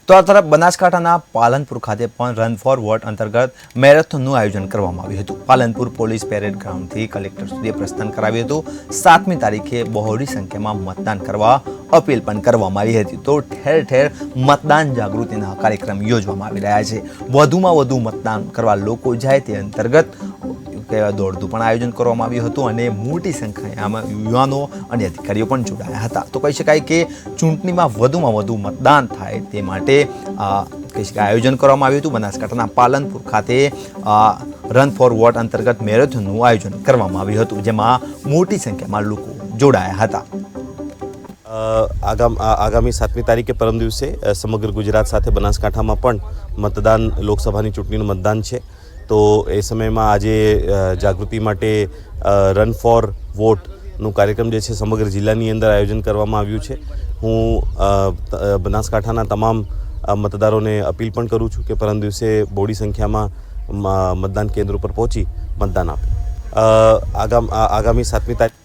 તો આ તરફ બનાસકાંઠાના પાલનપુર ખાતે પણ રન ફોર વોટ અંતર્ગત મેરેથોનનું આયોજન કરવામાં આવ્યું હતું। પાલનપુર પોલીસ પેરેડ ગ્રાઉન્ડથી કલેક્ટર સુધી પ્રસ્થાન કરાવ્યું હતું। 7મી તારીખે બહોળી સંખ્યામાં મતદાન કરવા અપીલ પણ કરવામાં આવી હતી। તો ઠેર ઠેર મતદાન જાગૃતિના કાર્યક્રમ યોજવામાં આવી રહ્યા છે। વધુમાં વધુ મતદાન કરવા લોકો જાય તે અંતર્ગત દોડનું પણ આયોજન કરવામાં આવ્યું હતું અને મોટી સંખ્યામાં યુવાનો અને અધિકારીઓ પણ જોડાયા હતા। તો કહી શકાય કે ચૂંટણીમાં વધુમાં વધુ મતદાન થાય તે માટે કહી શકાય આયોજન કરવામાં આવ્યું હતું। બનાસકાંઠાના પાલનપુર ખાતે રન ફોર વોટ અંતર્ગત મેરેથોનનું આયોજન કરવામાં આવ્યું હતું, જેમાં મોટી સંખ્યામાં લોકો જોડાયા હતા। આગામી 7મી તારીખે પરમ દિવસે સમગ્ર ગુજરાત સાથે બનાસકાંઠામાં પણ મતદાન લોકસભાની ચૂંટણીનું મતદાન છે। તો એ સમયમાં આજે જાગૃતિ માટે રન ફોર વોટનું કાર્યક્રમ જે છે સમગ્ર જિલ્લાની અંદર આયોજન કરવામાં આવ્યું છે। હું બનાસકાંઠાના તમામ મતદારોને અપીલ પણ કરું છું કે પરમ દિવસે બહોળી સંખ્યામાં મતદાન કેન્દ્રો પર પહોંચી મતદાન આપે। આગામી 7મી તારીખ